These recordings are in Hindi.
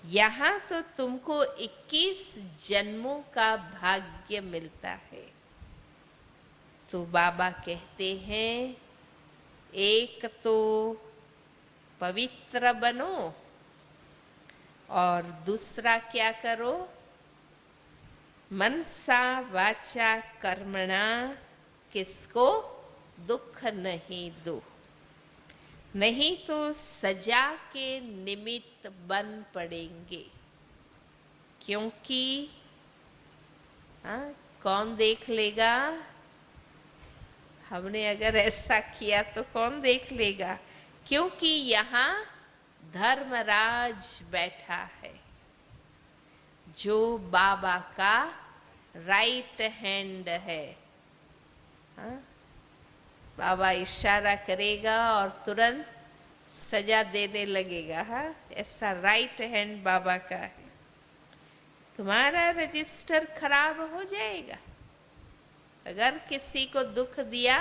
यहाँ तो तुमको 21 जन्मों का भाग्य मिलता है। तो बाबा कहते हैं एक तो पवित्र बनो और दूसरा क्या करो, मनसा वाचा कर्मणा किसको दुख नहीं दो, नहीं तो सजा के निमित्त बन पड़ेंगे। क्योंकि कौन देख लेगा, हमने अगर ऐसा किया तो कौन देख लेगा। क्योंकि यहाँ धर्मराज बैठा है जो बाबा का राइट हैंड है। बाबा इशारा करेगा और तुरंत सजा देने लगेगा। ऐसा राइट हैंड बाबा का है। तुम्हारा रजिस्टर खराब हो जाएगा अगर किसी को दुख दिया,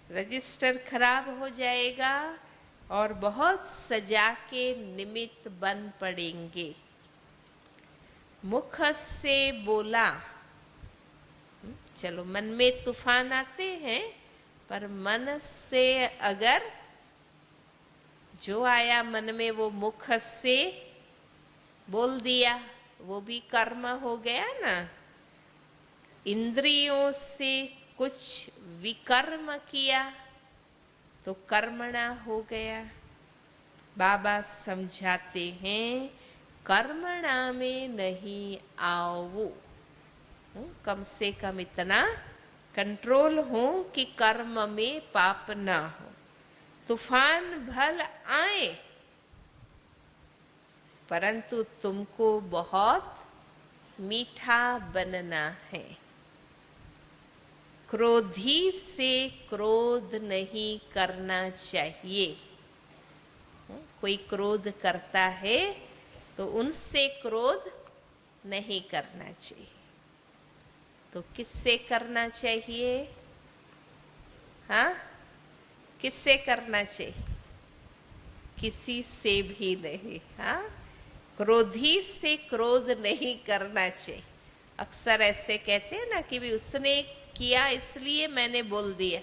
रजिस्टर खराब हो जाएगा और बहुत सजा के निमित्त बन पड़ेंगे। मुख से बोला, चलो मन में तूफान आते हैं, पर मन से अगर जो आया मन में वो मुख से बोल दिया, वो भी कर्म हो गया ना। इंद्रियों से कुछ विकर्म किया तो कर्मणा हो गया। बाबा समझाते हैं कर्मणा में नहीं आओ, कम से कम इतना कंट्रोल हो कि कर्म में पाप ना हो। तूफान भल आए परंतु तुमको बहुत मीठा बनना है। क्रोधी से क्रोध नहीं करना चाहिए। कोई क्रोध करता है तो उनसे क्रोध नहीं करना चाहिए। तो किससे करना चाहिए? किससे करना चाहिए? किसी से भी नहीं। क्रोधी से क्रोध नहीं करना चाहिए। अक्सर ऐसे कहते हैं ना कि भी उसने किया इसलिए मैंने बोल दिया,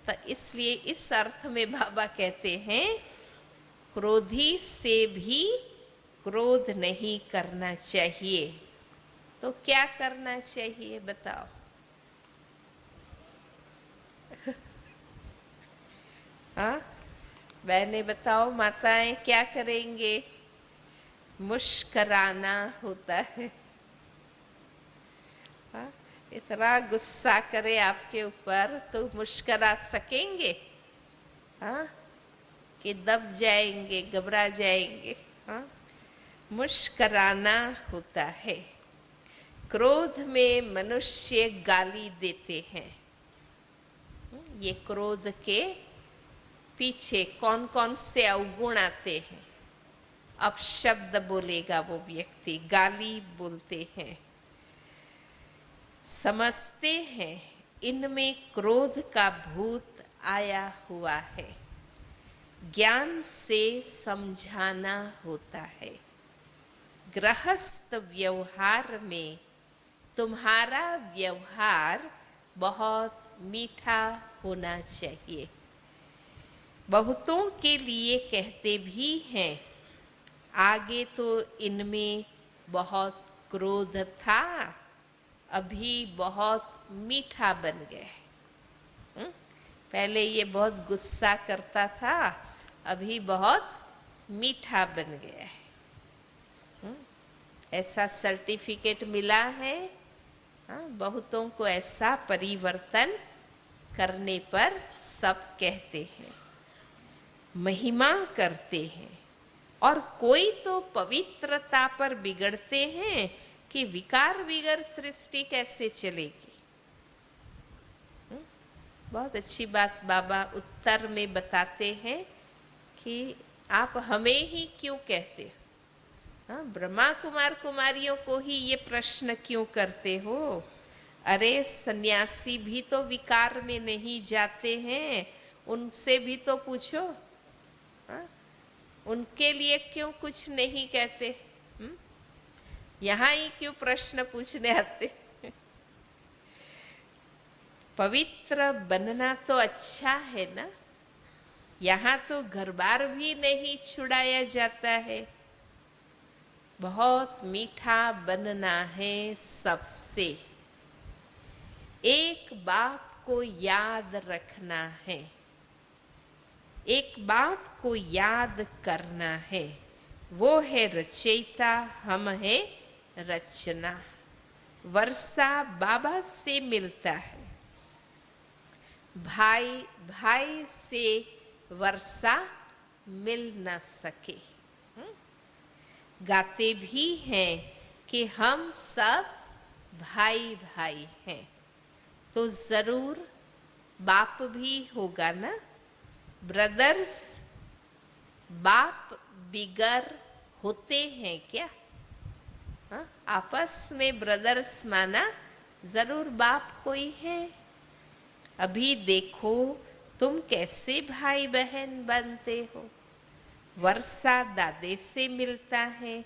तो इसलिए इस अर्थ में बाबा कहते हैं क्रोधी से भी क्रोध नहीं करना चाहिए। तो क्या करना चाहिए बताओ? बहनें बताओ, माताएं क्या करेंगे? मुस्कराना होता है। इतना गुस्सा करे आपके ऊपर तो मुस्करा सकेंगे? कि दब जाएंगे, घबरा जाएंगे? मुस्कराना होता है। क्रोध में मनुष्य गाली देते हैं। ये क्रोध के पीछे कौन कौन से अवगुण आते हैं? अपशब्द बोलेगा वो व्यक्ति, गाली बोलते हैं। समझते हैं इनमें क्रोध का भूत आया हुआ है। ज्ञान से समझाना होता है। गृहस्थ व्यवहार में तुम्हारा व्यवहार बहुत मीठा होना चाहिए। बहुतों के लिए कहते भी हैं आगे तो इनमें बहुत क्रोध था, अभी बहुत मीठा बन गए। पहले ये बहुत गुस्सा करता था, अभी बहुत मीठा बन गया है। ऐसा सर्टिफिकेट मिला है। बहुतों को ऐसा परिवर्तन करने पर सब कहते हैं, महिमा करते हैं। और कोई तो पवित्रता पर बिगड़ते हैं कि विकार बिगर सृष्टि कैसे चलेगी। बहुत अच्छी बात बाबा उत्तर में बताते हैं कि आप हमें ही क्यों कहते हो? ब्रह्मा कुमार कुमारियों को ही ये प्रश्न क्यों करते हो? अरे सन्यासी भी तो विकार में नहीं जाते हैं, उनसे भी तो पूछो। उनके लिए क्यों कुछ नहीं कहते? यहां ही क्यों प्रश्न पूछने आते? पवित्र बनना तो अच्छा है ना, यहां तो घर बार भी नहीं छुड़ाया जाता है। बहुत मीठा बनना है सबसे, एक बाप को याद रखना है, एक बाप को याद करना है। वो है रचयिता, हम है रचना। वर्षा बाबा से मिलता है, भाई भाई से वर्षा मिल न सके। गाते भी हैं कि हम सब भाई भाई हैं, तो जरूर बाप भी होगा ना। ब्रदर्स बाप बिगर होते हैं क्या? हा? आपस में ब्रदर्स माना जरूर बाप कोई है। अभी देखो तुम कैसे भाई बहन बनते हो। वर्षा दादे से मिलता है,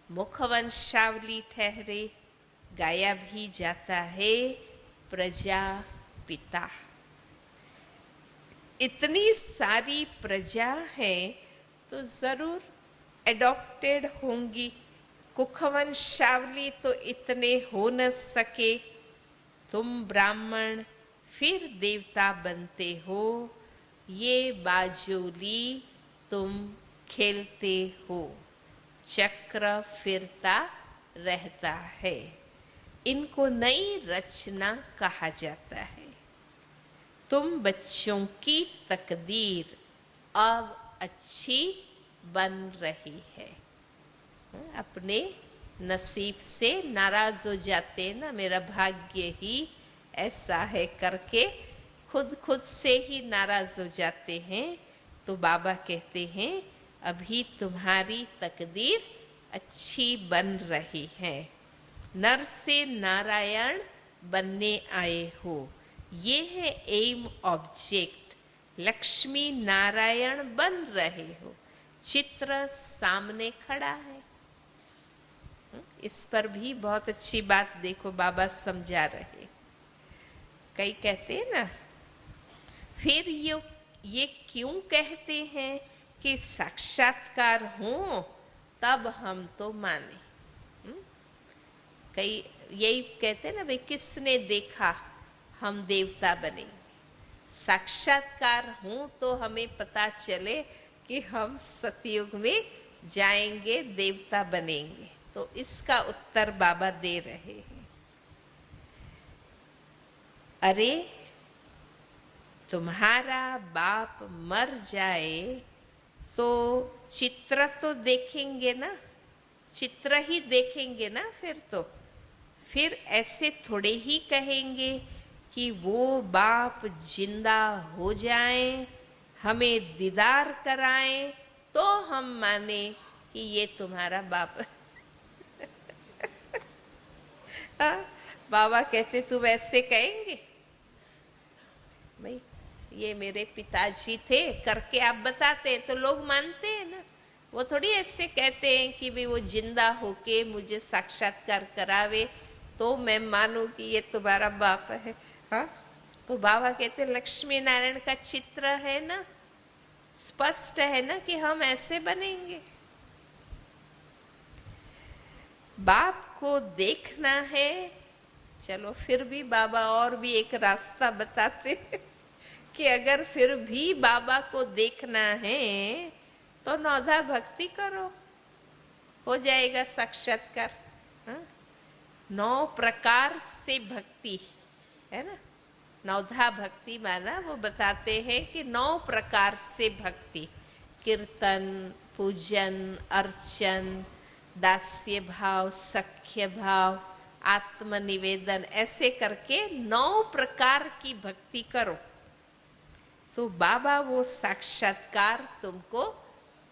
मुखवंशावली ठहरे, गाया भी जाता है प्रजापिता। इतनी सारी प्रजा है तो जरूर एडॉप्टेड होंगी। कुखवंशावली तो इतने हो न सके। तुम ब्राह्मण फिर देवता बनते हो, ये बाजोली तुम खेलते हो, चक्र फिरता रहता है। इनको नई रचना कहा जाता है। तुम बच्चों की तकदीर अब अच्छी बन रही है। अपने नसीब से नाराज हो जाते ना, मेरा भाग्य ही ऐसा है करके खुद खुद से ही नाराज हो जाते हैं। तो बाबा कहते हैं अभी तुम्हारी तकदीर अच्छी बन रही है। नर से नारायण बनने आए हो, ये है एम ऑब्जेक्ट। लक्ष्मी नारायण बन रहे हो, चित्र सामने खड़ा है। इस पर भी बहुत अच्छी बात देखो बाबा समझा रहे। कई कहते हैं ना, फिर ये क्यों कहते हैं कि साक्षात्कार हो तब हम तो माने। कई यही कहते हैं ना, भाई किसने देखा हम देवता बने। साक्षात्कार हो तो हमें पता चले कि हम सतयुग में जाएंगे, देवता बनेंगे। तो इसका उत्तर बाबा दे रहे हैं। अरे तुम्हारा बाप मर जाए तो चित्र तो देखेंगे ना, चित्र ही देखेंगे ना। फिर ऐसे थोड़े ही कहेंगे कि वो बाप जिंदा हो जाए, हमें दीदार कराएं तो हम माने कि ये तुम्हारा बाप। बाबा कहते तुम ऐसे कहेंगे? भाई ये मेरे पिताजी थे करके आप बताते हैं तो लोग मानते हैं ना। वो थोड़ी ऐसे कहते हैं कि भाई वो जिंदा होके मुझे साक्षात्कार करावे तो मैं मानूं कि ये तुम्हारा बाप है। हाँ, तो बाबा कहते लक्ष्मी नारायण का चित्र है ना, स्पष्ट है ना कि हम ऐसे बनेंगे। बाप को देखना है। चलो फिर भी बाबा और भी एक रास्ता बताते हैं कि अगर फिर भी बाबा को देखना है तो नौधा भक्ति करो, हो जाएगा साक्षात्कार। 9 प्रकार से भक्ति है ना। नौधा भक्ति माना वो बताते हैं कि 9 प्रकार से भक्ति, कीर्तन, पूजन, अर्चन, दास्य भाव, सख्य भाव, आत्मनिवेदन, ऐसे करके 9 प्रकार की भक्ति करो तो बाबा वो साक्षात्कार तुमको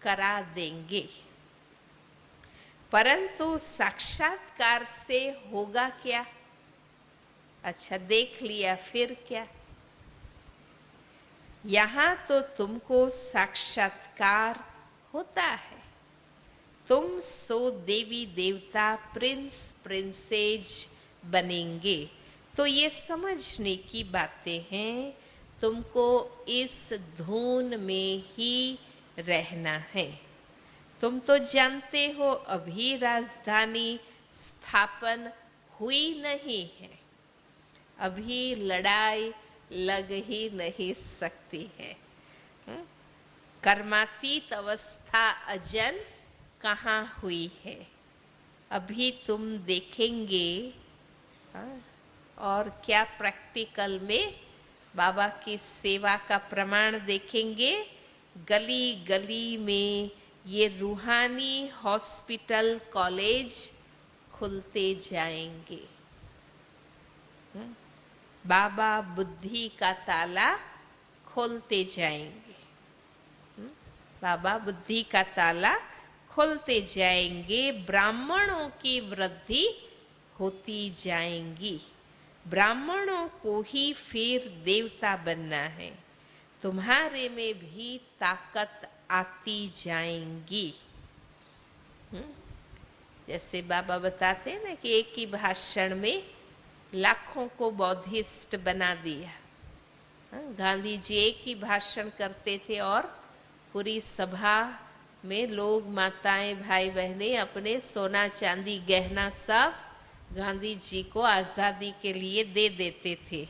करा देंगे। परंतु साक्षात्कार से होगा क्या? अच्छा देख लिया, फिर क्या? यहां तो तुमको साक्षात्कार होता है, तुम सो देवी देवता प्रिंस प्रिंसेज बनेंगे। तो ये समझने की बातें हैं, तुमको इस धुन में ही रहना है। तुम तो जानते हो अभी राजधानी स्थापन हुई नहीं है, अभी लड़ाई लग ही नहीं सकती है। कर्मातीत अवस्था अजन कहाँ हुई है, अभी तुम देखेंगे। और क्या प्रैक्टिकल में बाबा की सेवा का प्रमाण देखेंगे। गली गली में ये रूहानी हॉस्पिटल कॉलेज खुलते जाएंगे। बाबा बुद्धि का ताला खोलते जाएंगे। बाबा बुद्धि का ताला खोलते जाएंगे। ब्राह्मणों की वृद्धि होती जाएंगी। ब्राह्मणों को ही फिर देवता बनना है। तुम्हारे में भी ताकत आती जाएंगी। जैसे बाबा बताते हैं ना कि एक ही भाषण में लाखों को बौद्धिस्ट बना दिया। गांधी जी एक ही भाषण करते थे और पूरी सभा में लोग, माताएं, भाई बहनें अपने सोना चांदी गहना सब गांधी जी को आज़ादी के लिए दे देते थे।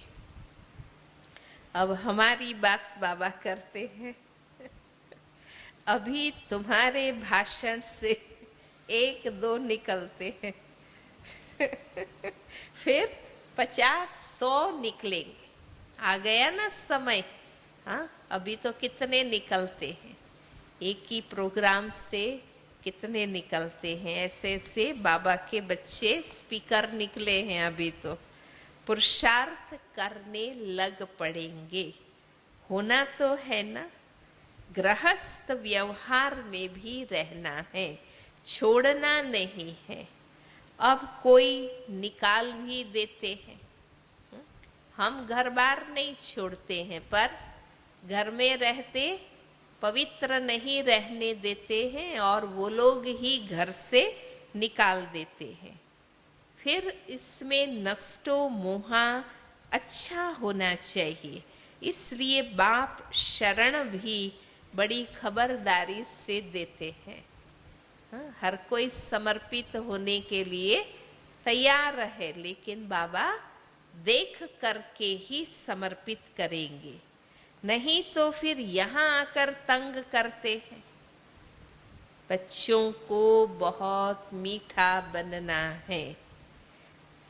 अब हमारी बात बाबा करते हैं। अभी तुम्हारे भाषण से एक दो निकलते हैं, फिर 50-100 निकलेंगे। आ गया ना समय। हाँ, अभी तो कितने निकलते हैं, एक ही प्रोग्राम से कितने निकलते हैं। ऐसे ऐसे बाबा के बच्चे स्पीकर निकले हैं। अभी तो पुरुषार्थ करने लग पड़ेंगे। होना तो है ना, गृहस्थ व्यवहार में भी रहना है, छोड़ना नहीं है। अब कोई निकाल भी देते हैं, हम घर बार नहीं छोड़ते हैं, पर घर में रहते पवित्र नहीं रहने देते हैं और वो लोग ही घर से निकाल देते हैं। फिर इसमें नष्टो मोहा अच्छा होना चाहिए। इसलिए बाप शरण भी बड़ी खबरदारी से देते हैं। हर कोई समर्पित होने के लिए तैयार है, लेकिन बाबा देख करके ही समर्पित करेंगे, नहीं तो फिर यहाँ आकर तंग करते हैं। बच्चों को बहुत मीठा बनना है।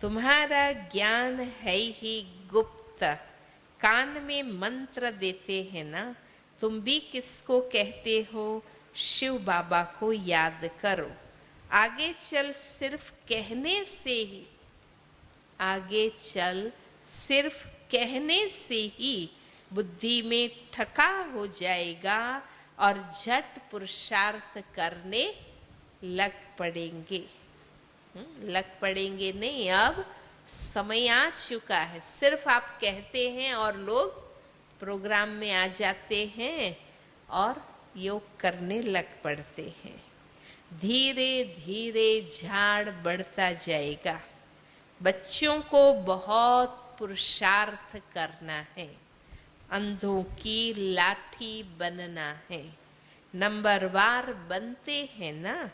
तुम्हारा ज्ञान है ही गुप्त, कान में मंत्र देते हैं ना, तुम भी किसको कहते हो, शिव बाबा को याद करो। आगे चल सिर्फ कहने से ही, आगे चल सिर्फ कहने से ही बुद्धि में ठका हो जाएगा और झट पुरुषार्थ करने लग पड़ेंगे। लग पड़ेंगे नहीं, अब समय आ चुका है। सिर्फ आप कहते हैं और लोग प्रोग्राम में आ जाते हैं और योग करने लग पड़ते हैं। धीरे धीरे झाड़ बढ़ता जाएगा। बच्चों को बहुत पुरुषार्थ करना है, अंधों की लाठी बनना है। नंबरवार बनते हैं ना,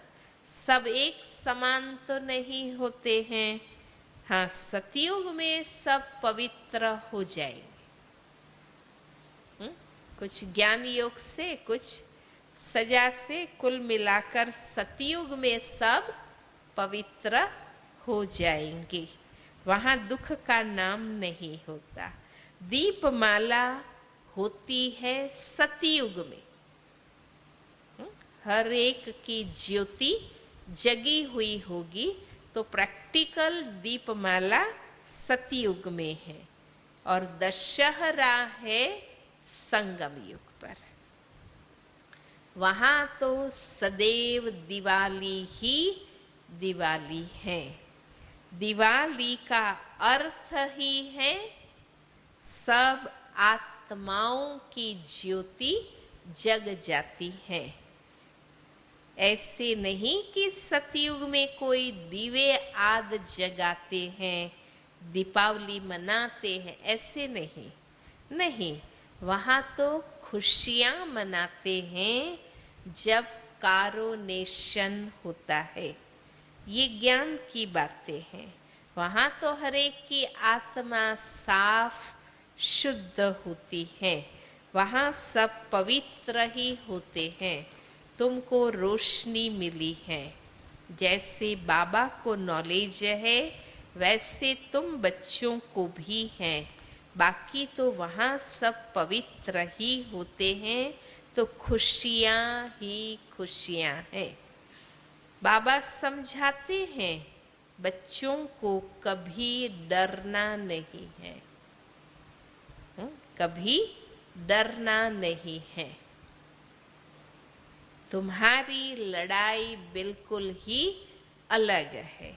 सब एक समान तो नहीं होते हैं। हाँ, सतयुग में सब पवित्र हो जाएंगे। कुछ ज्ञान योग से, कुछ सजा से, कुल मिलाकर सतयुग में सब पवित्र हो जाएंगे। वहाँ दुख का नाम नहीं होता। दीपमाला होती है सतयुग में। हर एक की ज्योति जगी हुई होगी, तो प्रैक्टिकल दीपमाला सतयुग में है और दशहरा है संगम युग पर। वहाँ तो सदैव दिवाली ही दिवाली है। दिवाली का अर्थ ही है सब आत्माओं की ज्योति जग जाती है। ऐसे नहीं कि सतयुग में कोई दिवे आद जगाते हैं, दीपावली मनाते हैं, ऐसे नहीं। नहीं, वहाँ तो खुशियाँ मनाते हैं जब कारोनेशन होता है। ये ज्ञान की बातें हैं। वहाँ तो हर एक की आत्मा साफ शुद्ध होती है, वहाँ सब पवित्र ही होते हैं। तुमको रोशनी मिली है, जैसे बाबा को नॉलेज है वैसे तुम बच्चों को भी है। बाकी तो वहाँ सब पवित्र ही होते हैं, तो खुशियाँ ही खुशियाँ हैं। बाबा समझाते हैं बच्चों को कभी डरना नहीं है, कभी डरना नहीं है। तुम्हारी लड़ाई बिल्कुल ही अलग है।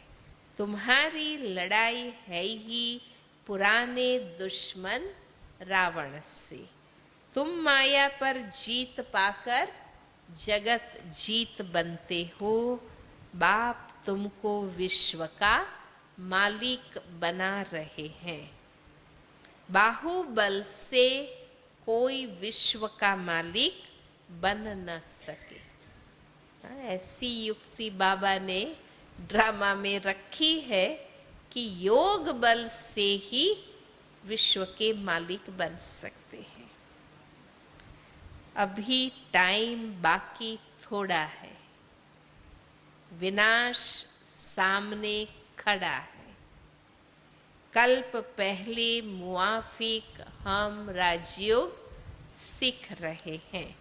तुम्हारी लड़ाई है ही पुराने दुश्मन रावण से। तुम माया पर जीत पाकर जगत जीत बनते हो। बाप तुमको विश्व का मालिक बना रहे हैं। बाहुबल से कोई विश्व का मालिक बन न सके। ऐसी युक्ति बाबा ने ड्रामा में रखी है कि योग बल से ही विश्व के मालिक बन सकते हैं। अभी टाइम बाकी थोड़ा है, विनाश सामने खड़ा है। कल्प पहले मुआफिक हम राजयोग सीख रहे हैं।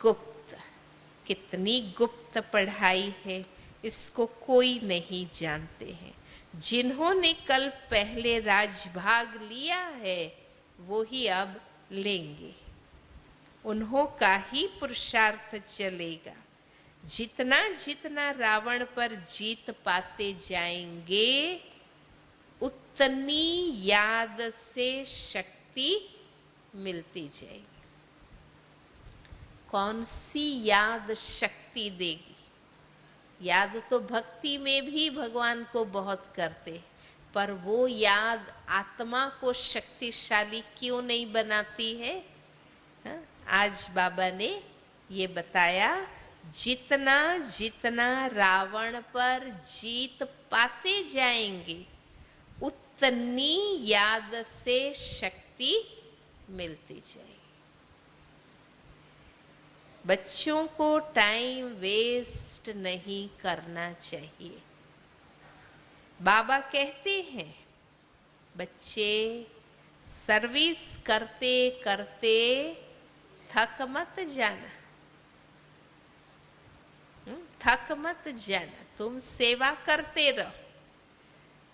गुप्त, कितनी गुप्त पढ़ाई है, इसको कोई नहीं जानते हैं। जिन्होंने कल पहले राजभाग लिया है वो ही अब लेंगे। उन्हों का ही पुरुषार्थ चलेगा। जितना जितना रावण पर जीत पाते जाएंगे उतनी याद से शक्ति मिलती जाएगी। कौन सी याद शक्ति देगी? याद तो भक्ति में भी भगवान को बहुत करते हैं, पर वो याद आत्मा को शक्तिशाली क्यों नहीं बनाती है? आज बाबा ने ये बताया, जितना जितना रावण पर जीत पाते जाएंगे उतनी याद से शक्ति मिलती जाएगी। बच्चों को टाइम वेस्ट नहीं करना चाहिए। बाबा कहते हैं बच्चे सर्विस करते करते थक मत जाना, थक मत जाना, तुम सेवा करते रहो।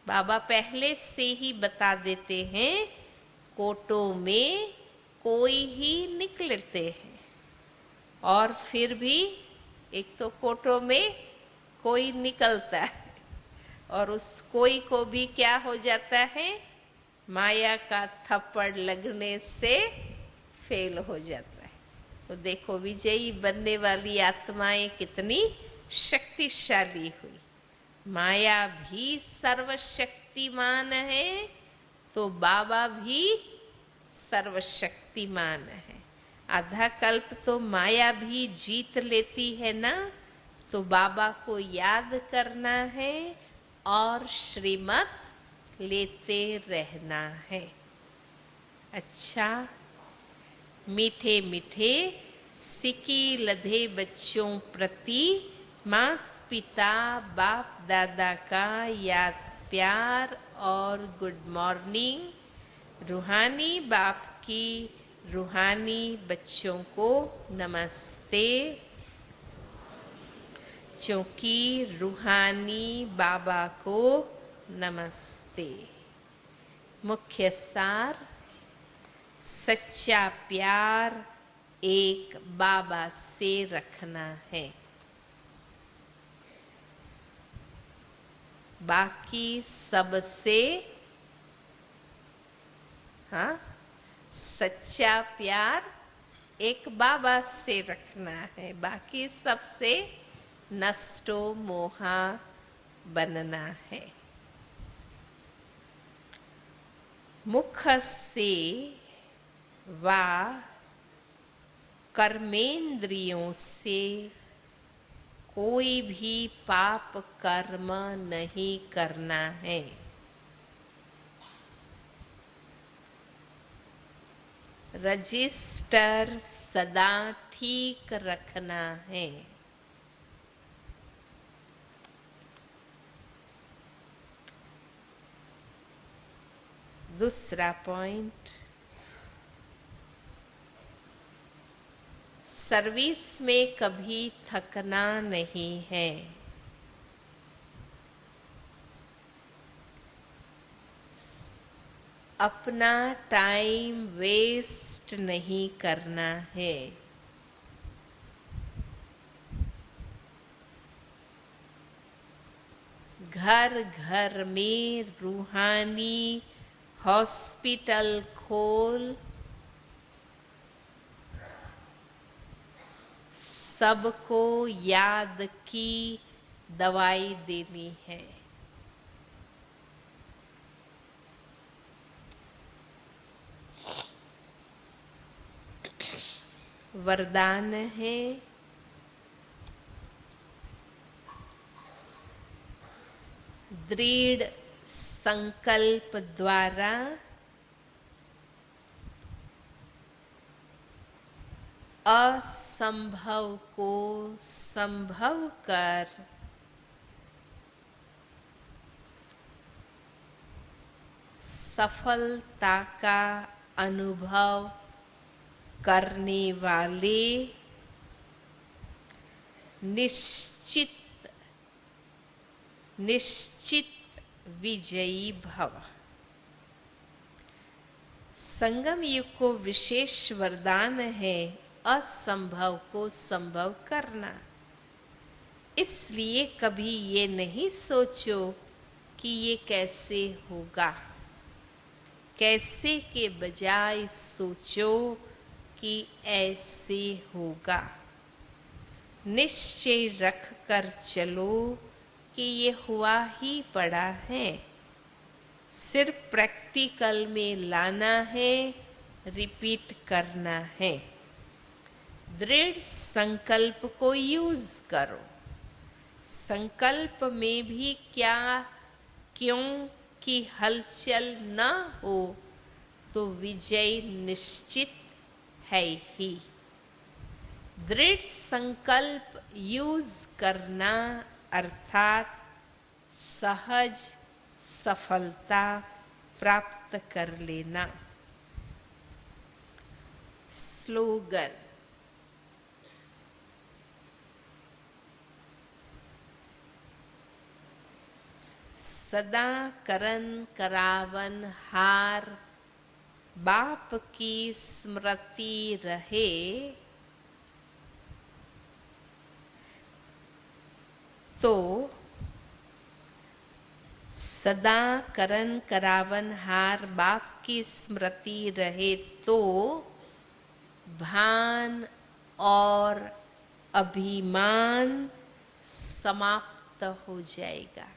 बाबा पहले से ही बता देते हैं, कोटों में कोई ही निकलते हैं और फिर भी एक तो कोटों में कोई निकलता है और उस कोई को भी क्या हो जाता है, माया का थप्पड़ लगने से फेल हो जाता है। तो देखो विजयी बनने वाली आत्माएं कितनी शक्तिशाली हुई। माया भी सर्वशक्तिमान है तो बाबा भी सर्वशक्तिमान है। आधा कल्प तो माया भी जीत लेती है ना, तो बाबा को याद करना है और श्रीमत लेते रहना है। अच्छा, मीठे मीठे सिकी लधे बच्चों प्रति माता पिता बाप दादा का याद प्यार और गुड मॉर्निंग। रूहानी बाप की रूहानी बच्चों को नमस्ते। क्योंकि रूहानी बाबा को नमस्ते। मुख्य सार, सच्चा प्यार एक बाबा से रखना है। बाकी सबसे सच्चा प्यार एक बाबा से रखना है, बाकी सबसे नष्टो मोहा बनना है। मुख से वा कर्मेंद्रियों से कोई भी पाप कर्म नहीं करना है। रजिस्टर सदा ठीक रखना है। दूसरा पॉइंट, सर्विस में कभी थकना नहीं है। अपना टाइम वेस्ट नहीं करना है। घर घर में रूहानी हॉस्पिटल खोल सबको याद की दवाई देनी है। वरदान है, दृढ़ संकल्प द्वारा असंभव को संभव कर सफलता का अनुभव करने वाले निश्चित विजयी भव। संगम युग को विशेष वरदान है असंभव को संभव करना। इसलिए कभी ये नहीं सोचो कि ये कैसे होगा, कैसे के बजाय सोचो कि ऐसे होगा। निश्चय रख कर चलो कि ये हुआ ही पड़ा है, सिर्फ प्रैक्टिकल में लाना है, रिपीट करना है। दृढ़ संकल्प को यूज करो। संकल्प में भी क्या क्यों की हलचल न हो तो विजय निश्चित है ही। दृढ़ संकल्प यूज करना अर्थात सहज सफलता प्राप्त कर लेना। स्लोगन, सदा करन करावन हार बाप की स्मृति रहे, तो सदा करन करावन हार बाप की स्मृति रहे तो भान और अभिमान समाप्त हो जाएगा।